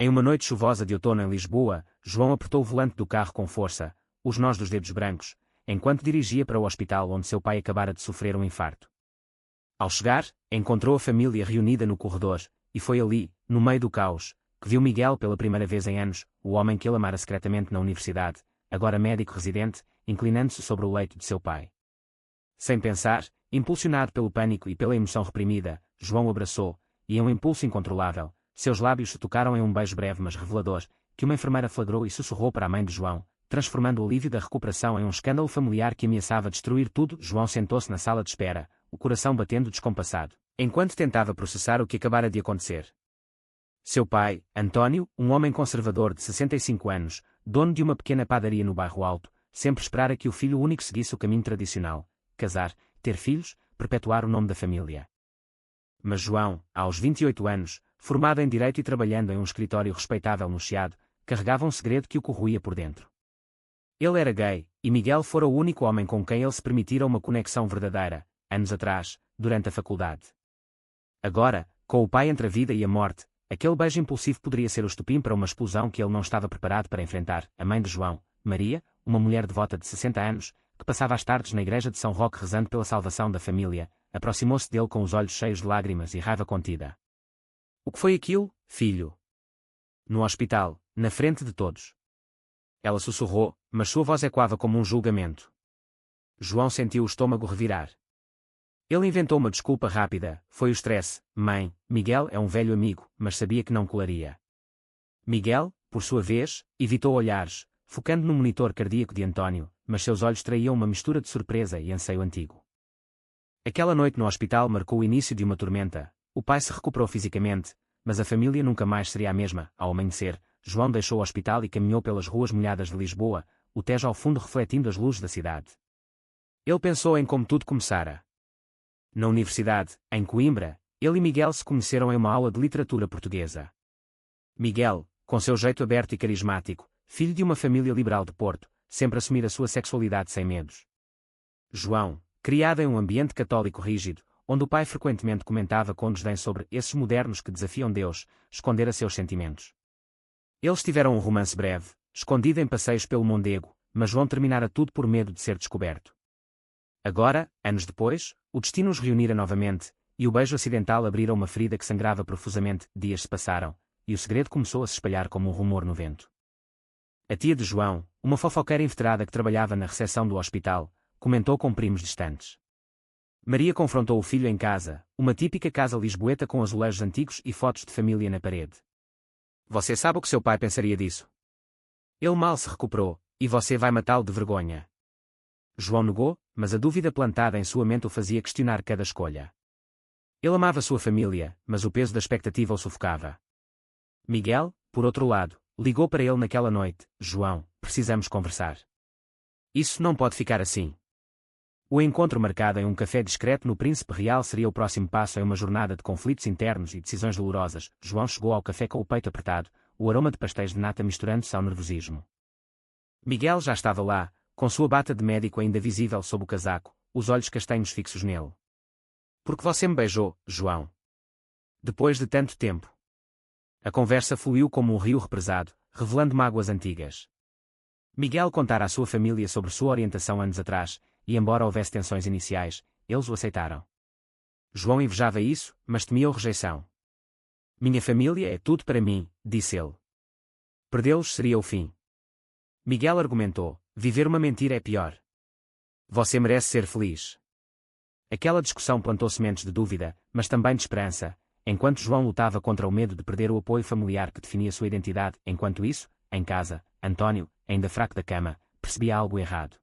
Em uma noite chuvosa de outono em Lisboa, João apertou o volante do carro com força, os nós dos dedos brancos, enquanto dirigia para o hospital onde seu pai acabara de sofrer um infarto. Ao chegar, encontrou a família reunida no corredor, e foi ali, no meio do caos, que viu Miguel pela primeira vez em anos, o homem que ele amara secretamente na universidade, agora médico residente, inclinando-se sobre o leito de seu pai. Sem pensar, impulsionado pelo pânico e pela emoção reprimida, João o abraçou, e em um impulso incontrolável, seus lábios se tocaram em um beijo breve mas revelador, que uma enfermeira flagrou e sussurrou para a mãe de João, transformando o alívio da recuperação em um escândalo familiar que ameaçava destruir tudo. João sentou-se na sala de espera, o coração batendo descompassado, enquanto tentava processar o que acabara de acontecer. Seu pai, António, um homem conservador de 65 anos, dono de uma pequena padaria no bairro Alto, sempre esperara que o filho único seguisse o caminho tradicional: casar, ter filhos, perpetuar o nome da família. Mas João, aos 28 anos, formado em Direito e trabalhando em um escritório respeitável no Chiado, carregava um segredo que o corroía por dentro. Ele era gay, e Miguel fora o único homem com quem ele se permitira uma conexão verdadeira, anos atrás, durante a faculdade. Agora, com o pai entre a vida e a morte, aquele beijo impulsivo poderia ser o estopim para uma explosão que ele não estava preparado para enfrentar. A mãe de João, Maria, uma mulher devota de 60 anos, que passava as tardes na igreja de São Roque rezando pela salvação da família, aproximou-se dele com os olhos cheios de lágrimas e raiva contida. O que foi aquilo, filho? No hospital, na frente de todos. Ela sussurrou, mas sua voz ecoava como um julgamento. João sentiu o estômago revirar. Ele inventou uma desculpa rápida: foi o stress, mãe. Miguel é um velho amigo, mas sabia que não colaria. Miguel, por sua vez, evitou olhares, focando no monitor cardíaco de António, mas seus olhos traíam uma mistura de surpresa e anseio antigo. Aquela noite no hospital marcou o início de uma tormenta. O pai se recuperou fisicamente, mas a família nunca mais seria a mesma. Ao amanhecer, João deixou o hospital e caminhou pelas ruas molhadas de Lisboa, o Tejo ao fundo refletindo as luzes da cidade. Ele pensou em como tudo começara. Na universidade, em Coimbra, ele e Miguel se conheceram em uma aula de literatura portuguesa. Miguel, com seu jeito aberto e carismático, filho de uma família liberal de Porto, sempre assumira a sua sexualidade sem medos. João, criado em um ambiente católico rígido, onde o pai frequentemente comentava com desdém sobre esses modernos que desafiam Deus, escondera seus sentimentos. Eles tiveram um romance breve, escondido em passeios pelo Mondego, mas João terminara tudo por medo de ser descoberto. Agora, anos depois, o destino os reunira novamente, e o beijo acidental abrira uma ferida que sangrava profusamente. Dias se passaram, e o segredo começou a se espalhar como um rumor no vento. A tia de João, uma fofoqueira inveterada que trabalhava na recepção do hospital, comentou com primos distantes. Maria confrontou o filho em casa, uma típica casa lisboeta com azulejos antigos e fotos de família na parede. Você sabe o que seu pai pensaria disso? Ele mal se recuperou, e você vai matá-lo de vergonha. João negou, mas a dúvida plantada em sua mente o fazia questionar cada escolha. Ele amava sua família, mas o peso da expectativa o sufocava. Miguel, por outro lado, ligou para ele naquela noite: João, precisamos conversar. Isso não pode ficar assim. O encontro marcado em um café discreto no Príncipe Real seria o próximo passo em uma jornada de conflitos internos e decisões dolorosas. João chegou ao café com o peito apertado, o aroma de pastéis de nata misturando-se ao nervosismo. Miguel já estava lá, com sua bata de médico ainda visível sob o casaco, os olhos castanhos fixos nele. Por que você me beijou, João? Depois de tanto tempo. A conversa fluiu como um rio represado, revelando mágoas antigas. Miguel contara à sua família sobre sua orientação anos atrás, e embora houvesse tensões iniciais, eles o aceitaram. João invejava isso, mas temia a rejeição. Minha família é tudo para mim, disse ele. Perdê-los seria o fim. Miguel argumentou: viver uma mentira é pior. Você merece ser feliz. Aquela discussão plantou sementes de dúvida, mas também de esperança, enquanto João lutava contra o medo de perder o apoio familiar que definia sua identidade. Enquanto isso, em casa, António, ainda fraco da cama, percebia algo errado.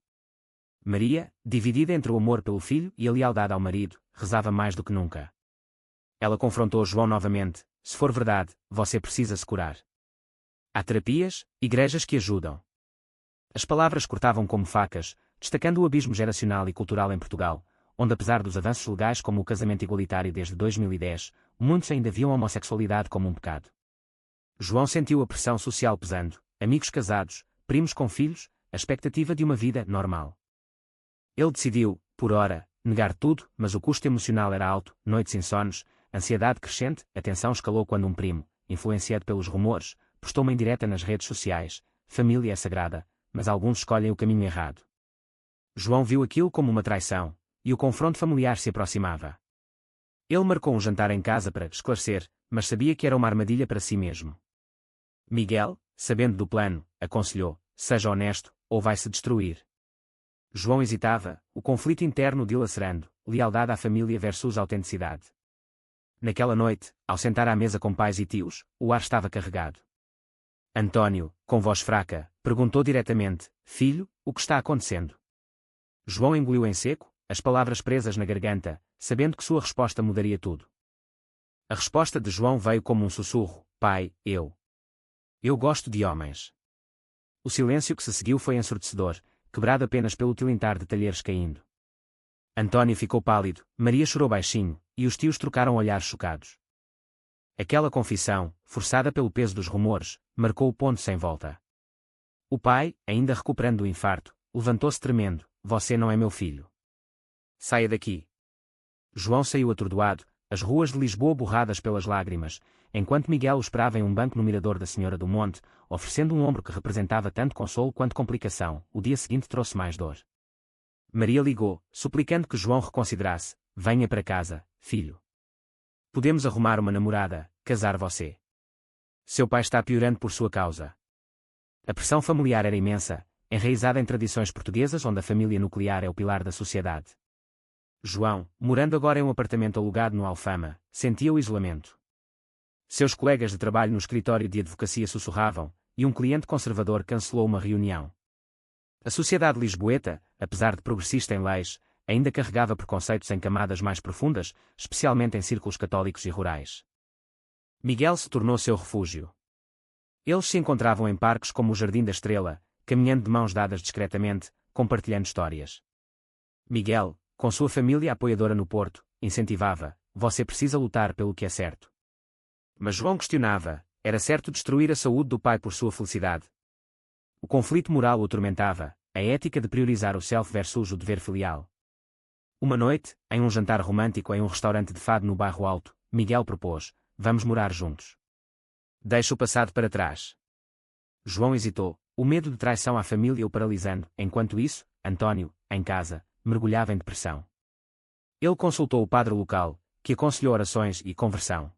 Maria, dividida entre o amor pelo filho e a lealdade ao marido, rezava mais do que nunca. Ela confrontou João novamente: se for verdade, você precisa se curar. Há terapias, igrejas que ajudam. As palavras cortavam como facas, destacando o abismo geracional e cultural em Portugal, onde apesar dos avanços legais como o casamento igualitário desde 2010, muitos ainda viam a homossexualidade como um pecado. João sentiu a pressão social pesando: amigos casados, primos com filhos, a expectativa de uma vida normal. Ele decidiu, por ora, negar tudo, mas o custo emocional era alto: noites insones, ansiedade crescente. A tensão escalou quando um primo, influenciado pelos rumores, postou uma indireta nas redes sociais: família é sagrada, mas alguns escolhem o caminho errado. João viu aquilo como uma traição, e o confronto familiar se aproximava. Ele marcou um jantar em casa para esclarecer, mas sabia que era uma armadilha para si mesmo. Miguel, sabendo do plano, aconselhou: seja honesto, ou vai-se destruir. João hesitava, o conflito interno dilacerando, lealdade à família versus autenticidade. Naquela noite, ao sentar à mesa com pais e tios, o ar estava carregado. António, com voz fraca, perguntou diretamente: filho, o que está acontecendo? João engoliu em seco, as palavras presas na garganta, sabendo que sua resposta mudaria tudo. A resposta de João veio como um sussurro: pai, eu gosto de homens. O silêncio que se seguiu foi ensurdecedor, quebrado apenas pelo tilintar de talheres caindo. António ficou pálido, Maria chorou baixinho, e os tios trocaram olhares chocados. Aquela confissão, forçada pelo peso dos rumores, marcou o ponto sem volta. O pai, ainda recuperando do infarto, levantou-se tremendo: você não é meu filho. Saia daqui. João saiu atordoado, as ruas de Lisboa borradas pelas lágrimas, enquanto Miguel o esperava em um banco no mirador da Senhora do Monte, oferecendo um ombro que representava tanto consolo quanto complicação. O dia seguinte trouxe mais dor. Maria ligou, suplicando que João reconsiderasse: venha para casa, filho. Podemos arrumar uma namorada, casar você. Seu pai está piorando por sua causa. A pressão familiar era imensa, enraizada em tradições portuguesas onde a família nuclear é o pilar da sociedade. João, morando agora em um apartamento alugado no Alfama, sentia o isolamento. Seus colegas de trabalho no escritório de advocacia sussurravam, e um cliente conservador cancelou uma reunião. A sociedade lisboeta, apesar de progressista em leis, ainda carregava preconceitos em camadas mais profundas, especialmente em círculos católicos e rurais. Miguel se tornou seu refúgio. Eles se encontravam em parques como o Jardim da Estrela, caminhando de mãos dadas discretamente, compartilhando histórias. Miguel, com sua família apoiadora no Porto, incentivava: você precisa lutar pelo que é certo. Mas João questionava: era certo destruir a saúde do pai por sua felicidade? O conflito moral o atormentava, a ética de priorizar o self versus o dever filial. Uma noite, em um jantar romântico em um restaurante de fado no Bairro Alto, Miguel propôs: vamos morar juntos. Deixa o passado para trás. João hesitou, o medo de traição à família o paralisando. Enquanto isso, António, em casa, mergulhava em depressão. Ele consultou o padre local, que aconselhou orações e conversão.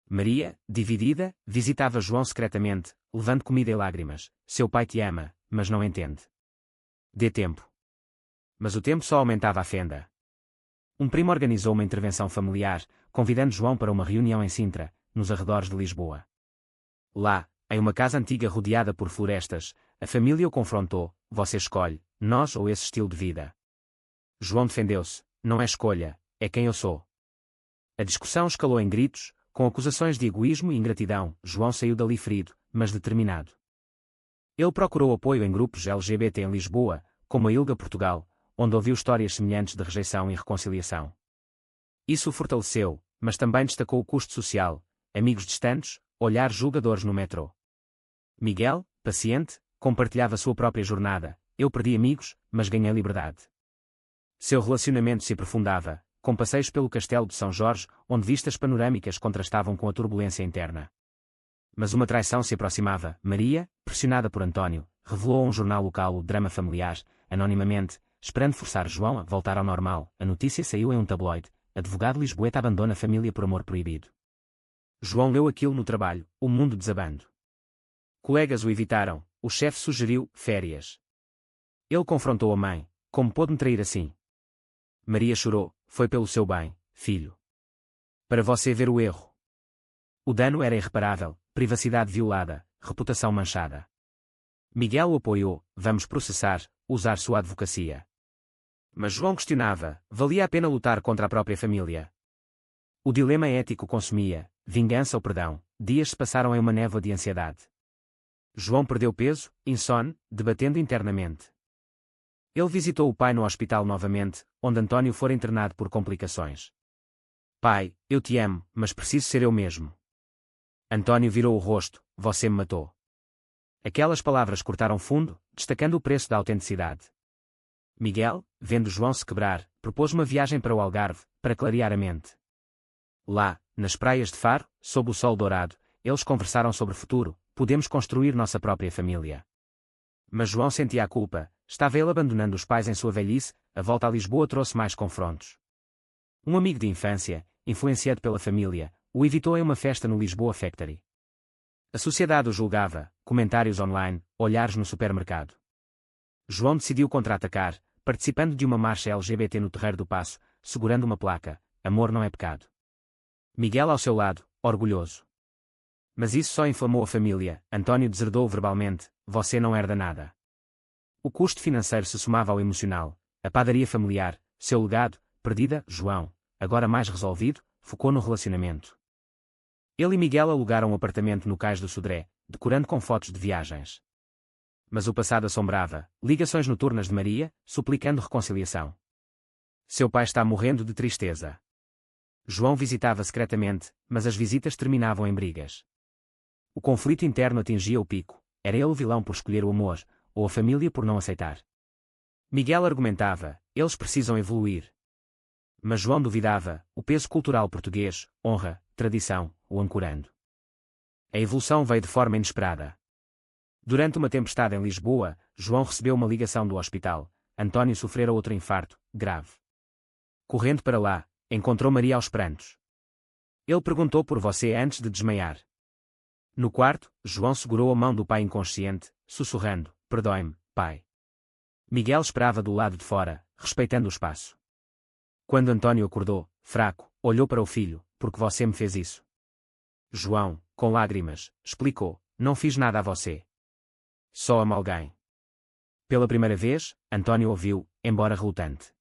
Maria, dividida, visitava João secretamente, levando comida e lágrimas: seu pai te ama, mas não entende. Dê tempo. Mas o tempo só aumentava a fenda. Um primo organizou uma intervenção familiar, convidando João para uma reunião em Sintra, nos arredores de Lisboa. Lá, em uma casa antiga rodeada por florestas, a família o confrontou: você escolhe, nós ou esse estilo de vida? João defendeu-se: não é escolha, é quem eu sou. A discussão escalou em gritos, com acusações de egoísmo e ingratidão. João saiu dali ferido, mas determinado. Ele procurou apoio em grupos LGBT em Lisboa, como a ILGA Portugal, onde ouviu histórias semelhantes de rejeição e reconciliação. Isso o fortaleceu, mas também destacou o custo social: amigos distantes, olhares julgadores no metrô. Miguel, paciente, compartilhava sua própria jornada: eu perdi amigos, mas ganhei liberdade. Seu relacionamento se aprofundava, com passeios pelo Castelo de São Jorge, onde vistas panorâmicas contrastavam com a turbulência interna. Mas uma traição se aproximava. Maria, pressionada por António, revelou a um jornal local o drama familiar, anonimamente, esperando forçar João a voltar ao normal. A notícia saiu em um tabloide: advogado lisboeta abandona a família por amor proibido. João leu aquilo no trabalho, o mundo desabando. Colegas o evitaram, o chefe sugeriu férias. Ele confrontou a mãe: como pôde me trair assim? Maria chorou: foi pelo seu bem, filho. Para você ver o erro. O dano era irreparável, privacidade violada, reputação manchada. Miguel o apoiou: vamos processar, usar sua advocacia. Mas João questionava: valia a pena lutar contra a própria família? O dilema ético consumia: vingança ou perdão. Dias se passaram em uma névoa de ansiedade. João perdeu peso, insone, debatendo internamente. Ele visitou o pai no hospital novamente, onde António fora internado por complicações. Pai, eu te amo, mas preciso ser eu mesmo. António virou o rosto: você me matou. Aquelas palavras cortaram fundo, destacando o preço da autenticidade. Miguel, vendo João se quebrar, propôs uma viagem para o Algarve, para clarear a mente. Lá, nas praias de Faro, sob o sol dourado, eles conversaram sobre futuro, podemos construir nossa própria família. Mas João sentia a culpa, estava ele abandonando os pais em sua velhice, a volta a Lisboa trouxe mais confrontos. Um amigo de infância, influenciado pela família, o evitou em uma festa no Lisboa Factory. A sociedade o julgava, comentários online, olhares no supermercado. João decidiu contra-atacar, participando de uma marcha LGBT no Terreiro do Paço, segurando uma placa: "Amor não é pecado". Miguel ao seu lado, orgulhoso. Mas isso só inflamou a família. António deserdou verbalmente: "Você não herda nada". O custo financeiro se somava ao emocional. A padaria familiar, seu legado, perdida. João, agora mais resolvido, focou no relacionamento. Ele e Miguel alugaram um apartamento no Cais do Sodré, decorando com fotos de viagens. Mas o passado assombrava, ligações noturnas de Maria, suplicando reconciliação. Seu pai está morrendo de tristeza. João visitava secretamente, mas as visitas terminavam em brigas. O conflito interno atingia o pico. Era ele o vilão por escolher o amor, ou a família por não aceitar. Miguel argumentava: eles precisam evoluir. Mas João duvidava: o peso cultural português, honra, tradição, o ancorando. A evolução veio de forma inesperada. Durante uma tempestade em Lisboa, João recebeu uma ligação do hospital. António sofrera outro infarto, grave. Correndo para lá, encontrou Maria aos prantos. Ele perguntou por você antes de desmaiar. No quarto, João segurou a mão do pai inconsciente, sussurrando: "Perdoe-me, pai". Miguel esperava do lado de fora, respeitando o espaço. Quando António acordou, fraco, olhou para o filho: "Porque você me fez isso?". João, com lágrimas, explicou: "Não fiz nada a você. Só amo alguém". Pela primeira vez, António ouviu, embora relutante.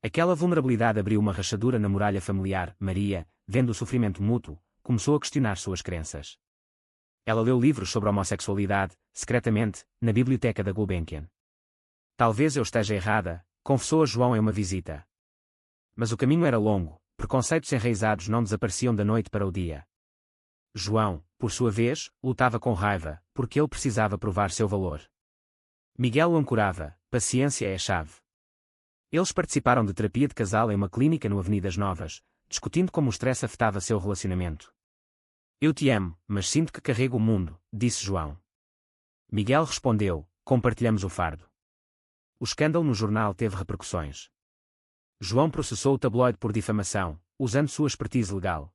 Aquela vulnerabilidade abriu uma rachadura na muralha familiar. Maria, vendo o sofrimento mútuo, começou a questionar suas crenças. Ela leu livros sobre homossexualidade, secretamente, na biblioteca da Gulbenkian. "Talvez eu esteja errada", confessou a João em uma visita. Mas o caminho era longo, preconceitos enraizados não desapareciam da noite para o dia. João, por sua vez, lutava com raiva, porque ele precisava provar seu valor. Miguel o ancorava: "Paciência é a chave". Eles participaram de terapia de casal em uma clínica no Avenidas Novas, discutindo como o stress afetava seu relacionamento. "Eu te amo, mas sinto que carrego o mundo", disse João. Miguel respondeu: "Compartilhamos o fardo". O escândalo no jornal teve repercussões. João processou o tabloide por difamação, usando sua expertise legal.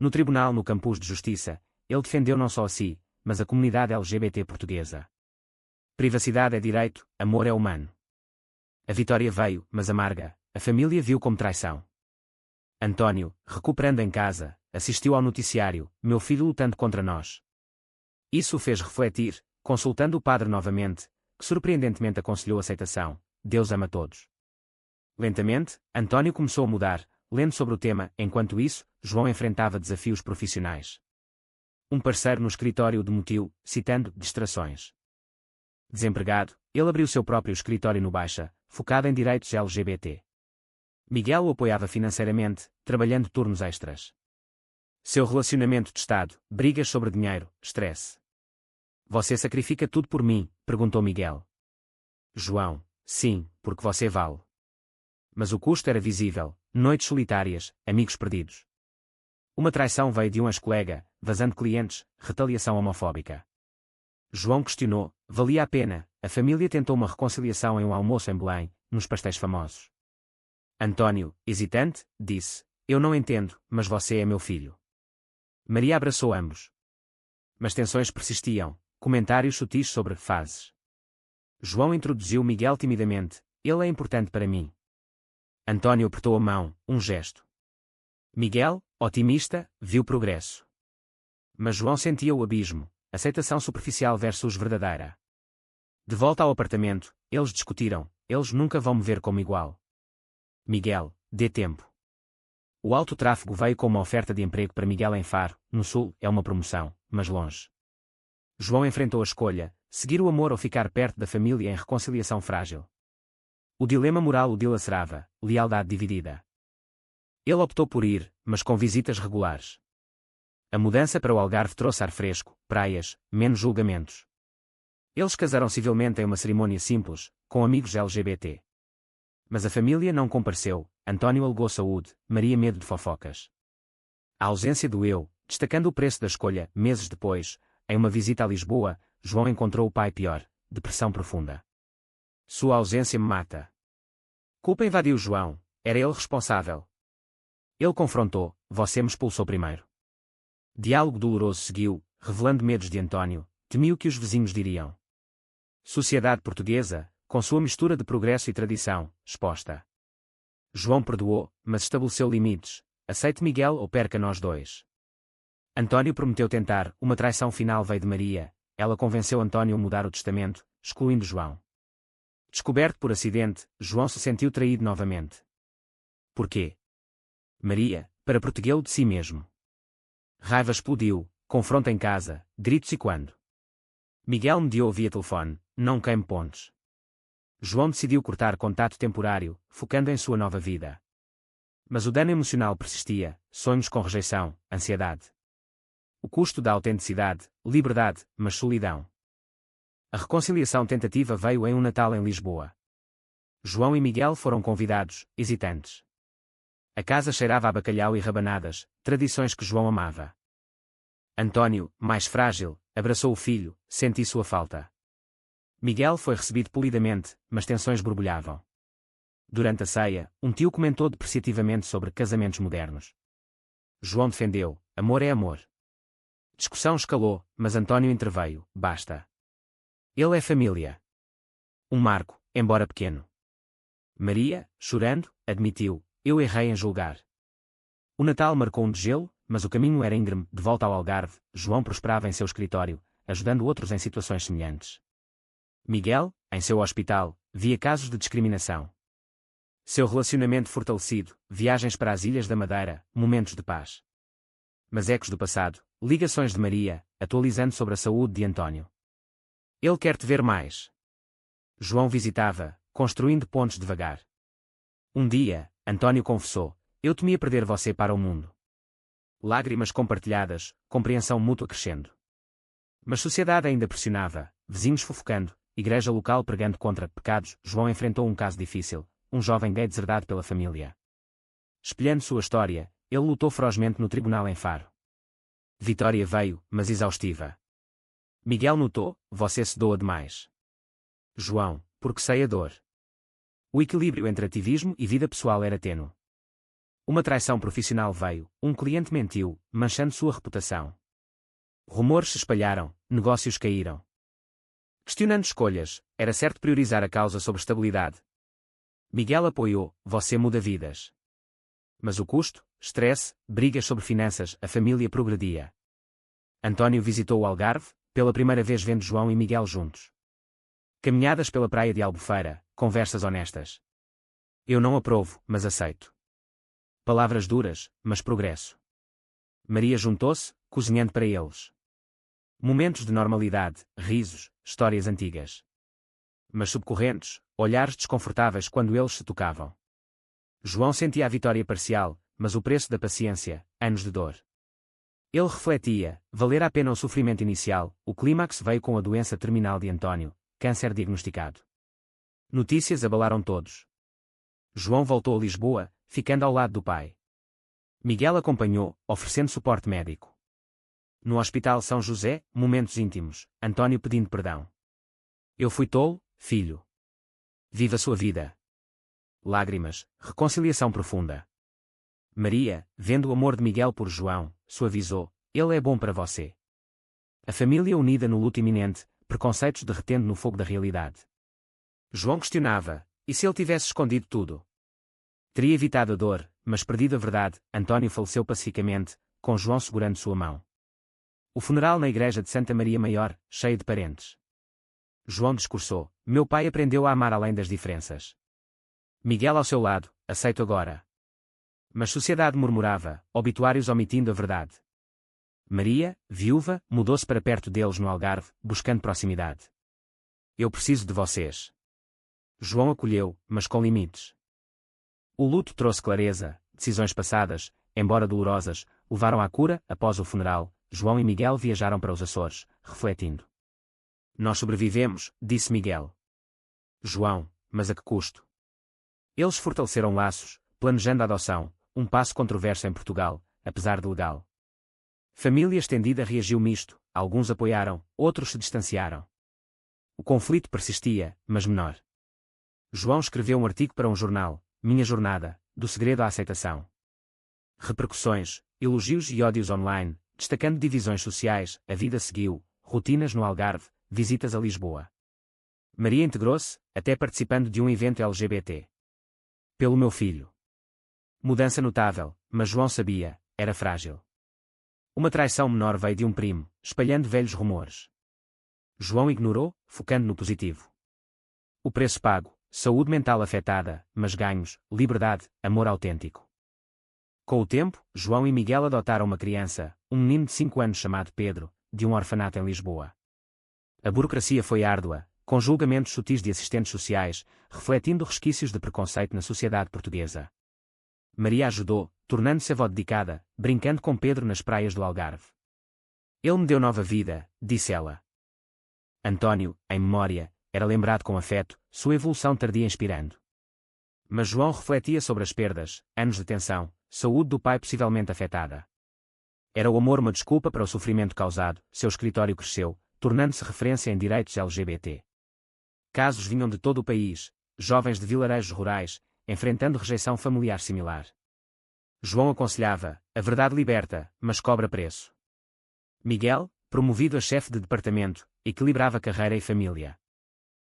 No tribunal no Campus de Justiça, ele defendeu não só a si, mas a comunidade LGBT portuguesa. Privacidade é direito, amor é humano. A vitória veio, mas amarga. A família viu como traição. António, recuperando em casa, assistiu ao noticiário: "Meu filho lutando contra nós". Isso o fez refletir, consultando o padre novamente, que surpreendentemente aconselhou aceitação: "Deus ama todos". Lentamente, António começou a mudar, lendo sobre o tema. Enquanto isso, João enfrentava desafios profissionais. Um parceiro no escritório demitiu, citando distrações. Desempregado, ele abriu seu próprio escritório no Baixa, focado em direitos LGBT. Miguel o apoiava financeiramente, trabalhando turnos extras. Seu relacionamento testado, brigas sobre dinheiro, estresse. "Você sacrifica tudo por mim?", perguntou Miguel. João: "Sim, porque você vale". Mas o custo era visível: noites solitárias, amigos perdidos. Uma traição veio de um ex-colega, vazando clientes, retaliação homofóbica. João questionou: valia a pena? A família tentou uma reconciliação em um almoço em Belém, nos pastéis famosos. António, hesitante, disse: "Eu não entendo, mas você é meu filho". Maria abraçou ambos. Mas tensões persistiam, comentários sutis sobre fases. João introduziu Miguel timidamente: "Ele é importante para mim". António apertou a mão, um gesto. Miguel, otimista, viu progresso. Mas João sentia o abismo, aceitação superficial versus verdadeira. De volta ao apartamento, eles discutiram: "Eles nunca vão me ver como igual". Miguel: "Dê tempo". O alto tráfego veio com uma oferta de emprego para Miguel em Faro, no Sul. É uma promoção, mas longe. João enfrentou a escolha: seguir o amor ou ficar perto da família em reconciliação frágil. O dilema moral o dilacerava, lealdade dividida. Ele optou por ir, mas com visitas regulares. A mudança para o Algarve trouxe ar fresco, praias, menos julgamentos. Eles casaram civilmente em uma cerimônia simples, com amigos LGBT. Mas a família não compareceu. António alegou saúde, Maria medo de fofocas. A ausência doeu, destacando o preço da escolha. Meses depois, Em uma visita a Lisboa, João encontrou o pai pior, depressão profunda. Sua ausência me mata. Culpa invadiu João, era ele responsável. Ele confrontou, você me expulsou primeiro. Diálogo doloroso seguiu, revelando medos de António, temia o que os vizinhos diriam. Sociedade portuguesa, com sua mistura de progresso e tradição, exposta. João perdoou, mas estabeleceu limites, aceite Miguel ou perca nós dois. António prometeu tentar, uma traição final veio de Maria, ela convenceu António a mudar o testamento, excluindo João. Descoberto por acidente, João se sentiu traído novamente. Por quê? Maria, para protegê-lo de si mesmo. Raiva explodiu, confronto em casa, gritos e quando. Miguel mediou via telefone, não queime pontes. João decidiu cortar contato temporário, focando em sua nova vida. Mas o dano emocional persistia, sonhos com rejeição, ansiedade. O custo da autenticidade, liberdade, mas solidão. A reconciliação tentativa veio em um Natal em Lisboa. João e Miguel foram convidados, hesitantes. A casa cheirava a bacalhau e rabanadas, tradições que João amava. António, mais frágil, abraçou o filho, senti sua falta. Miguel foi recebido polidamente, mas tensões borbulhavam. Durante a ceia, um tio comentou depreciativamente sobre casamentos modernos. João defendeu, amor é amor. Discussão escalou, mas António interveio, basta. Ele é família. Um marco, embora pequeno. Maria, chorando, admitiu, eu errei em julgar. O Natal marcou um degelo, mas o caminho era íngreme, de volta ao Algarve, João prosperava em seu escritório, ajudando outros em situações semelhantes. Miguel, em seu hospital, via casos de discriminação. Seu relacionamento fortalecido, viagens para as Ilhas da Madeira, momentos de paz. Mas ecos do passado, ligações de Maria, atualizando sobre a saúde de António. Ele quer te ver mais. João visitava, construindo pontes devagar. Um dia, António confessou, eu temia perder você para o mundo. Lágrimas compartilhadas, compreensão mútua crescendo. Mas sociedade ainda pressionava, vizinhos fofocando, igreja local pregando contra pecados. João enfrentou um caso difícil, um jovem gay deserdado pela família. Espelhando sua história, ele lutou ferozmente no tribunal em Faro. Vitória veio, mas exaustiva. Miguel notou, você se doa demais. João, porque sei a dor. O equilíbrio entre ativismo e vida pessoal era tênue. Uma traição profissional veio, um cliente mentiu, manchando sua reputação. Rumores se espalharam, negócios caíram. Questionando escolhas, era certo priorizar a causa sobre estabilidade. Miguel apoiou, você muda vidas. Mas o custo, estresse, brigas sobre finanças, a família progredia. António visitou o Algarve, pela primeira vez vendo João e Miguel juntos. Caminhadas pela praia de Albufeira, conversas honestas. Eu não aprovo, mas aceito. Palavras duras, mas progresso. Maria juntou-se, cozinhando para eles. Momentos de normalidade, risos, histórias antigas. Mas subcorrentes, olhares desconfortáveis quando eles se tocavam. João sentia a vitória parcial, mas o preço da paciência, anos de dor. Ele refletia, valera a pena o sofrimento inicial, o clímax veio com a doença terminal de António, câncer diagnosticado. Notícias abalaram todos. João voltou a Lisboa, ficando ao lado do pai. Miguel acompanhou, oferecendo suporte médico. No Hospital São José, momentos íntimos, António pedindo perdão. Eu fui tolo, filho. Viva sua vida. Lágrimas, reconciliação profunda. Maria, vendo o amor de Miguel por João, suavizou, ele é bom para você. A família unida no luto iminente, preconceitos derretendo no fogo da realidade. João questionava, e se ele tivesse escondido tudo? Teria evitado a dor, mas perdido a verdade. António faleceu pacificamente, com João segurando sua mão. O funeral na igreja de Santa Maria Maior, cheio de parentes. João discursou, meu pai aprendeu a amar além das diferenças. Miguel ao seu lado, aceito agora. Mas sociedade murmurava, obituários omitindo a verdade. Maria, viúva, mudou-se para perto deles no Algarve, buscando proximidade. Eu preciso de vocês. João acolheu, mas com limites. O luto trouxe clareza, decisões passadas, embora dolorosas, levaram à cura. Após o funeral, João e Miguel viajaram para os Açores, refletindo. Nós sobrevivemos, disse Miguel. João, mas a que custo? Eles fortaleceram laços, planejando a adoção, um passo controverso em Portugal, apesar de legal. Família extendida reagiu misto, alguns apoiaram, outros se distanciaram. O conflito persistia, mas menor. João escreveu um artigo para um jornal, Minha Jornada, do segredo à aceitação. Repercussões, elogios e ódios online, destacando divisões sociais, a vida seguiu, rotinas no Algarve, visitas a Lisboa. Maria integrou-se, até participando de um evento LGBT. Pelo meu filho. Mudança notável, mas João sabia, era frágil. Uma traição menor veio de um primo, espalhando velhos rumores. João ignorou, focando no positivo. O preço pago, saúde mental afetada, mas ganhos, liberdade, amor autêntico. Com o tempo, João e Miguel adotaram uma criança, um menino de 5 anos chamado Pedro, de um orfanato em Lisboa. A burocracia foi árdua, com julgamentos sutis de assistentes sociais, refletindo resquícios de preconceito na sociedade portuguesa. Maria ajudou, tornando-se avó dedicada, brincando com Pedro nas praias do Algarve. Ele me deu nova vida, disse ela. António, em memória, era lembrado com afeto, sua evolução tardia inspirando. Mas João refletia sobre as perdas, anos de tensão, saúde do pai possivelmente afetada. Era o amor uma desculpa para o sofrimento causado, seu escritório cresceu, tornando-se referência em direitos LGBT. Casos vinham de todo o país, jovens de vilarejos rurais, enfrentando rejeição familiar similar. João aconselhava, a verdade liberta, mas cobra preço. Miguel, promovido a chefe de departamento, equilibrava carreira e família.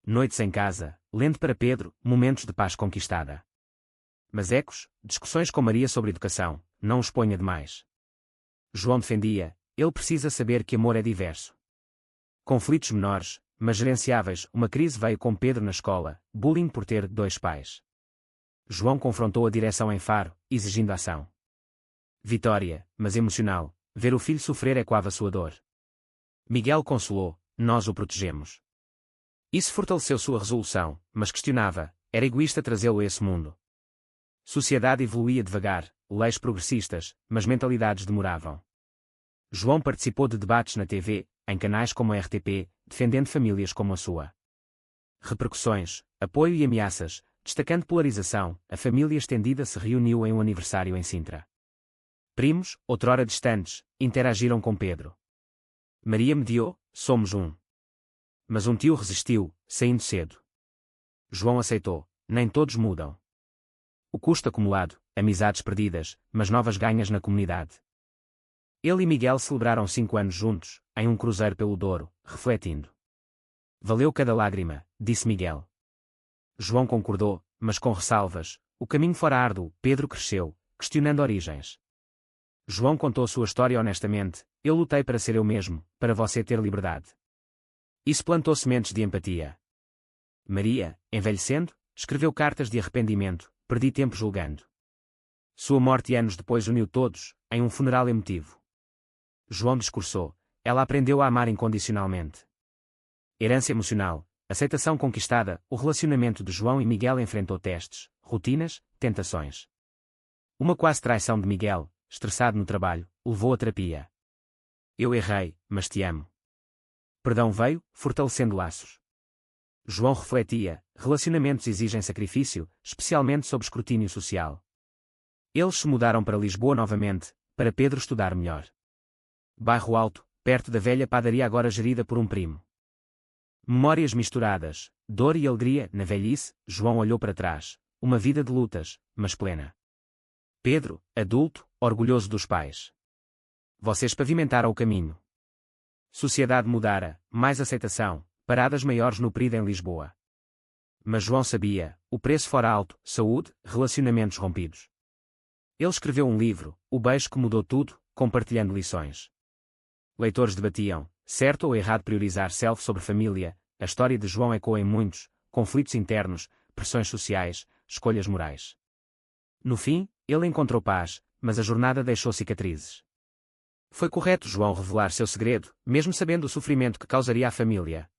Noites em casa, lendo para Pedro, momentos de paz conquistada. Mas ecos, discussões com Maria sobre educação, não os ponha demais. João defendia, ele precisa saber que amor é diverso. Conflitos menores, mas gerenciáveis, uma crise veio com Pedro na escola, bullying por ter 2 pais. João confrontou a direção em Faro, exigindo ação. Vitória, mas emocional, ver o filho sofrer ecoava sua dor. Miguel consolou, nós o protegemos. Isso fortaleceu sua resolução, mas questionava, era egoísta trazê-lo a esse mundo. Sociedade evoluía devagar, leis progressistas, mas mentalidades demoravam. João participou de debates na TV, em canais como a RTP, defendendo famílias como a sua. Repercussões, apoio e ameaças, destacando polarização, a família estendida se reuniu em um aniversário em Sintra. Primos, outrora distantes, interagiram com Pedro. Maria mediou, somos um. Mas um tio resistiu, saindo cedo. João aceitou, nem todos mudam. O custo acumulado, amizades perdidas, mas novas ganhas na comunidade. Ele e Miguel celebraram 5 anos juntos, em um cruzeiro pelo Douro, refletindo. Valeu cada lágrima, disse Miguel. João concordou, mas com ressalvas, o caminho fora árduo, Pedro cresceu, questionando origens. João contou sua história honestamente, eu lutei para ser eu mesmo, para você ter liberdade. Isso plantou sementes de empatia. Maria, envelhecendo, escreveu cartas de arrependimento, perdi tempo julgando. Sua morte anos depois uniu todos, em um funeral emotivo. João discursou, ela aprendeu a amar incondicionalmente. Herança emocional, aceitação conquistada, o relacionamento de João e Miguel enfrentou testes, rotinas, tentações. Uma quase traição de Miguel, estressado no trabalho, levou a terapia. Eu errei, mas te amo. Perdão veio, fortalecendo laços. João refletia, relacionamentos exigem sacrifício, especialmente sob escrutínio social. Eles se mudaram para Lisboa novamente, para Pedro estudar melhor. Bairro Alto, perto da velha padaria agora gerida por um primo. Memórias misturadas, dor e alegria, na velhice, João olhou para trás, uma vida de lutas, mas plena. Pedro, adulto, orgulhoso dos pais. Vocês pavimentaram o caminho. Sociedade mudara, mais aceitação, paradas maiores no PRID em Lisboa. Mas João sabia, o preço fora alto, saúde, relacionamentos rompidos. Ele escreveu um livro, O Beijo que Mudou Tudo, compartilhando lições. Leitores debatiam, certo ou errado priorizar self sobre família, a história de João ecoa em muitos, conflitos internos, pressões sociais, escolhas morais. No fim, ele encontrou paz, mas a jornada deixou cicatrizes. Foi correto João revelar seu segredo, mesmo sabendo o sofrimento que causaria à família.